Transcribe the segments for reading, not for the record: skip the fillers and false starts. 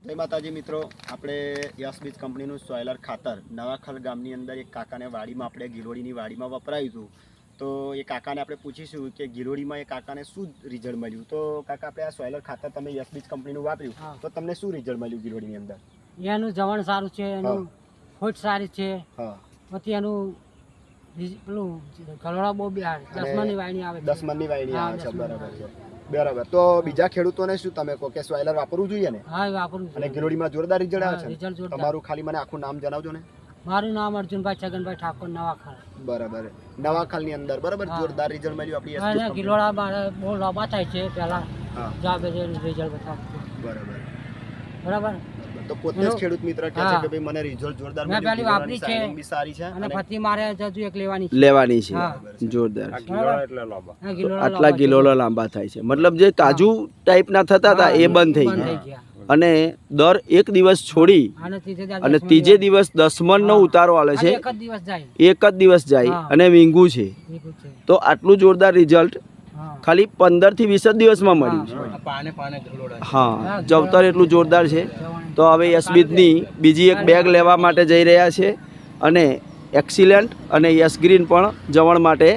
જય માતાજી મિત્રો, આપણે યસ બીજ કંપનીનું સોયલર ખાતર નવાખલ ગામની અંદર એક કાકાને વાડીમાં આપણે ગિલોડીની વાડીમાં વપરાયું હતું. તો એ કાકાને આપણે પૂછીશું કે ગિલોડીમાં એ કાકાને શું રિઝલ્ટ મળ્યું. તો કાકા, આપણે આ સોયલર ખાતર તમે યસ બીજ કંપનીનું વાપર્યું તો તમને શું રિઝલ્ટ મળ્યું ગિલોડીની અંદર? એનું જવણ સારું છે, એનું ફૂટ સારી છે, પછી એનું પેલું ગલોડા બહુ બિહાર 10 મણની વાયણી આવે છે. 10 મણની વાયણી આવે છે, બરાબર છે. બરાબર. તો બીજા ખેડૂતોને શું તમે કહો કે સોયલર વાપરવું જોઈએ ને? હા, વાપરવું જોઈએ. અને ગિલોડીમાં જોરદાર રિઝલ્ટ આવે છે. તમારું ખાલી મને આખું નામ જણાવજો ને. મારું નામ અર્જુનભાઈ છગનભાઈ ઠાકોર, નવાખાલ. બરાબર. નવાખાલની અંદર બરાબર જોરદાર રિઝલ્ટ મળ્યું આપણી અને ગિલોડા મારે બહુ લાંબા થાય છે પહેલા જાબે રિઝલ્ટ બતાવું. બરાબર બરાબર. તો પોતે જ ખેડૂત મિત્ર કહે છે કે ભાઈ મને રિઝલ્ટ જોરદાર મળ્યું, મેં પહેલી વાપરી છે બી સારી છે અને પછી મારે હજુ એક લેવાની છે જોરદાર. ગિલોડા આટલા ગિલોડા લાંબા થાય છે, મતલબ જે કાજુ ટાઈપના થતા હતા એ બંધ થઈ ગયા. અને દર એક દિવસ છોડી અને ત્રીજે દિવસ 10 મણનો ઉતારો આવે છે. એક જ દિવસ જાય અને વીંગું છે. તો આટલું જોરદાર રિઝલ્ટ ખાલી 15 થી 20 જ દિવસમાં મળ્યું છે. હા, જવતર એટલું જોરદાર છે. તો હવે યસ બીજની બીજી એક બેગ લેવા માટે જઈ રહ્યા છે અને એક્સિલન્ટ અને યસ ગ્રીન પણ જવણ માટે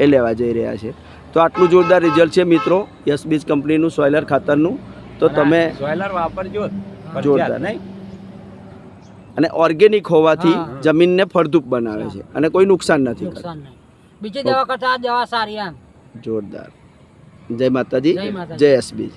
એ લેવા જઈ રહ્યા છે. તો આટલું જોરદાર રિઝલ્ટ છે મિત્રો યસ બીજ કંપનીનું સોયલર ખાતરનું. તો તમે સોયલર વાપરજો જોરદાર નહીં. અને ઓર્ગેનિક હોવાથી જમીનને ફળદ્રુપ બનાવે છે અને કોઈ નુકસાન નથી. બીજી દવા કરતા આ દવા સારી એમ. જોરદાર. જય માતાજી, જય યસ બીજ.